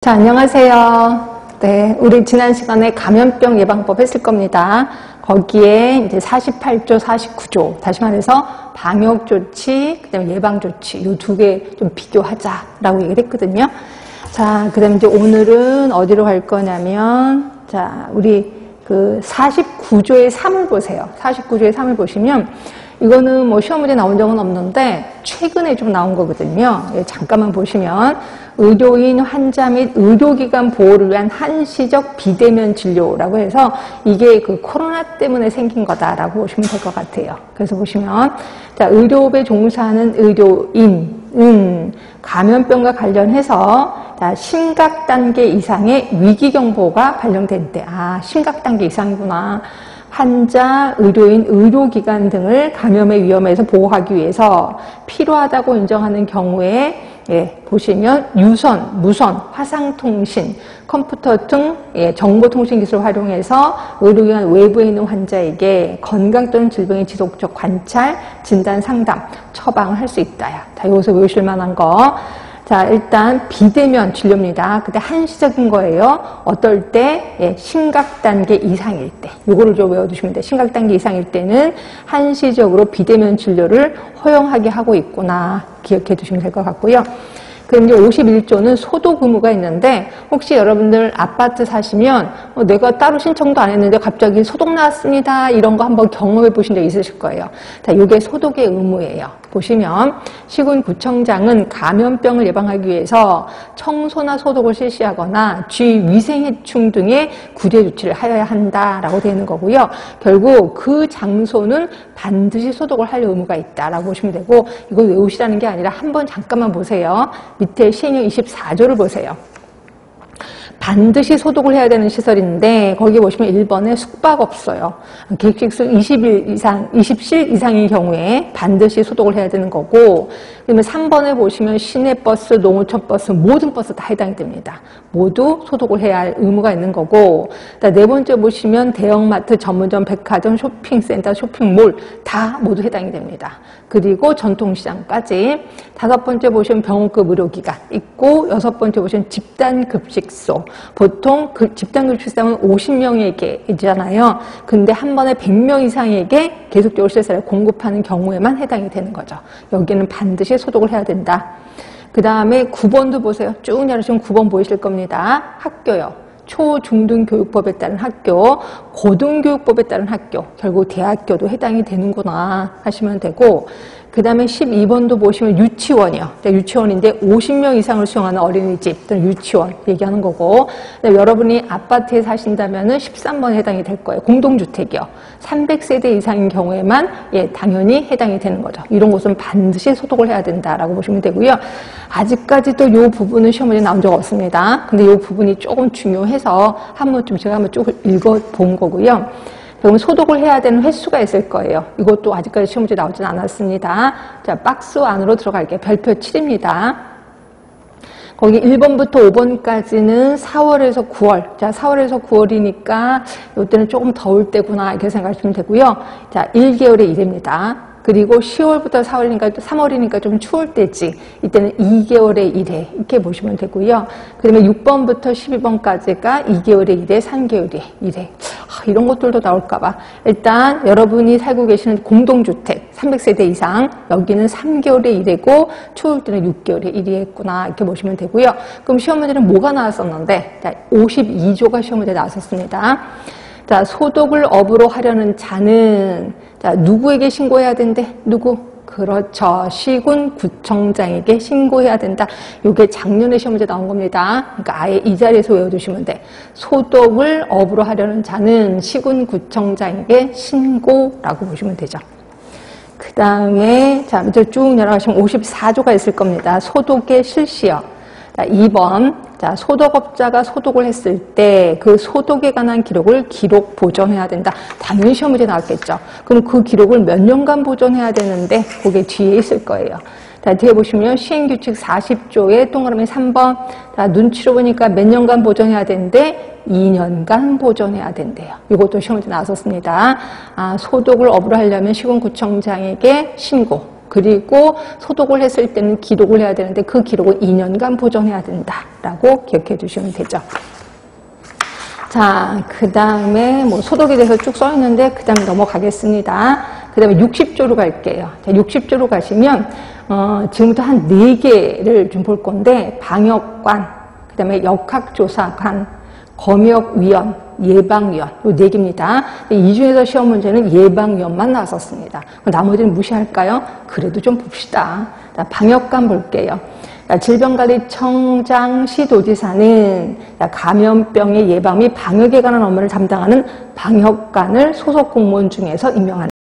자, 안녕하세요. 네, 우리 지난 시간에 감염병 예방법 했을 겁니다. 거기에 이제 48조, 49조, 다시 말해서 방역 조치, 그다음에 예방 조치, 이 두 개 좀 비교하자라고 얘기를 했거든요. 자, 그다음에 이제 오늘은 어디로 갈 거냐면, 자, 우리 그 49조의 3을 보세요. 49조의 3을 보시면, 이거는 뭐 시험 문제 나온 적은 없는데 최근에 좀 나온 거거든요. 예, 잠깐만 보시면 의료인, 환자 및 의료기관 보호를 위한 한시적 비대면 진료라고 해서 이게 그 코로나 때문에 생긴 거다라고 보시면 될 것 같아요. 그래서 보시면 자, 의료업에 종사하는 의료인은 감염병과 관련해서 자, 심각 단계 이상의 위기 경보가 발령된 때, 아, 심각 단계 이상이구나. 환자, 의료인, 의료기관 등을 감염의 위험에서 보호하기 위해서 필요하다고 인정하는 경우에 예, 보시면 유선, 무선, 화상통신, 컴퓨터 등 예, 정보통신 기술을 활용해서 의료기관 외부에 있는 환자에게 건강 또는 질병의 지속적 관찰, 진단, 상담, 처방을 할 수 있다. 자, 여기서 외우실 만한 거. 자, 일단 비대면 진료입니다. 근데 한시적인 거예요. 어떨 때? 예, 심각 단계 이상일 때. 요거를 좀 외워두시면 돼요. 심각 단계 이상일 때는 한시적으로 비대면 진료를 허용하게 하고 있구나. 기억해 두시면 될 것 같고요. 그럼 이제 51조는 소독 의무가 있는데 혹시 여러분들 아파트 사시면 내가 따로 신청도 안 했는데 갑자기 소독 나왔습니다. 이런 거 한번 경험해 보신 적 있으실 거예요. 자, 이게 소독의 의무예요. 보시면 시군구청장은 감염병을 예방하기 위해서 청소나 소독을 실시하거나 쥐위생해충 등의 구제 조치를 하여야 한다라고 되어 있는 거고요. 결국 그 장소는 반드시 소독을 할 의무가 있다라고 보시면 되고 이걸 외우시라는 게 아니라 한번 잠깐만 보세요. 밑에 시행령 24조를 보세요. 반드시 소독을 해야 되는 시설인데 거기 보시면 1번에 숙박업소요. 계획식수 20실 이상인 경우에 반드시 소독을 해야 되는 거고 그러면 3번에 보시면 시내버스, 농어촌버스 모든 버스 다 해당이 됩니다. 모두 소독을 해야 할 의무가 있는 거고 네 번째 보시면 대형마트, 전문점, 백화점, 쇼핑센터, 쇼핑몰 다 모두 해당이 됩니다. 그리고 전통시장까지 다섯 번째 보시면 병원급 의료기관 있고 여섯 번째 보시면 집단급식소 보통 그 집단급식소는 50명에게 있잖아요. 근데 한 번에 100명 이상에게 계속적으로 시설을 공급하는 경우에만 해당이 되는 거죠. 여기는 반드시 소독을 해야 된다. 그 다음에 9번도 보세요. 쭉 내려오시면 9번 보이실 겁니다. 학교요. 초, 중등 교육법에 따른 학교, 고등교육법에 따른 학교, 결국 대학교도 해당이 되는구나 하시면 되고 그 다음에 12번도 보시면 유치원이요. 유치원인데 50명 이상을 수용하는 어린이집 또는 유치원 얘기하는 거고 여러분이 아파트에 사신다면 13번에 해당이 될 거예요. 공동주택이요. 300세대 이상인 경우에만 예, 당연히 해당이 되는 거죠. 이런 곳은 반드시 소독을 해야 된다라고 보시면 되고요. 아직까지도 이 부분은 시험에 나온 적 없습니다. 근데 이 부분이 조금 중요해서 제가 한번 쭉 읽어본 거고요. 그럼 소독을 해야 되는 횟수가 있을 거예요. 이것도 아직까지 시험 문제 나오진 않았습니다. 자, 박스 안으로 들어갈게요. 별표 7입니다. 거기 1번부터 5번까지는 4월에서 9월. 자, 4월에서 9월이니까 이때는 조금 더울 때구나 이렇게 생각하시면 되고요. 자, 1개월의 1회입니다. 그리고 10월부터 4월이니까 3월이니까 좀 추울 때지. 이때는 2개월의 1회 이렇게 보시면 되고요. 그다음에 6번부터 12번까지가 2개월의 1회, 3개월의 1회. 이런 것들도 나올까봐 일단 여러분이 살고 계시는 공동주택 300세대 이상 여기는 3개월의 1회고 추울 때는 6개월의 1회였구나 이렇게 보시면 되고요. 그럼 시험 문제는 뭐가 나왔었는데 자, 52조가 시험 문제 나왔었습니다. 자, 소독을 업으로 하려는 자는 자, 누구에게 신고해야 된대? 누구? 그렇죠. 시군구청장에게 신고해야 된다. 이게 작년에 시험 문제 나온 겁니다. 그러니까 아예 이 자리에서 외워두시면 돼. 소독을 업으로 하려는 자는 시군구청장에게 신고라고 보시면 되죠. 그 다음에 자, 밑에 쭉 내려가시면 54조가 있을 겁니다. 소독의 실시요. 자, 2번. 자, 소독업자가 소독을 했을 때 그 소독에 관한 기록을 기록 보존해야 된다. 당연히 시험 문제 나왔겠죠. 그럼 그 기록을 몇 년간 보존해야 되는데 그게 뒤에 있을 거예요. 자, 뒤에 보시면 시행규칙 40조의 동그라미 3번. 자, 눈치로 보니까 몇 년간 보존해야 되는데 2년간 보존해야 된대요. 이것도 시험 문제 나왔었습니다. 아, 소독을 업으로 하려면 시군구청장에게 신고. 그리고 소독을 했을 때는 기록을 해야 되는데 그 기록을 2년간 보존해야 된다라고 기억해 두시면 되죠. 자, 그 다음에 뭐 소독에 대해서 쭉 써있는데 그 다음에 넘어가겠습니다. 그 다음에 60조로 갈게요. 자, 60조로 가시면 지금부터 한 4개를 좀 볼 건데 방역관, 그 다음에 역학조사관, 검역위원, 예방위원 이 4개입니다. 이 중에서 시험 문제는 예방위원만 나왔었습니다. 나머지는 무시할까요? 그래도 좀 봅시다. 자, 방역관 볼게요. 질병관리청장 시도지사는 감염병의 예방 및 방역에 관한 업무를 담당하는 방역관을 소속 공무원 중에서 임명한다.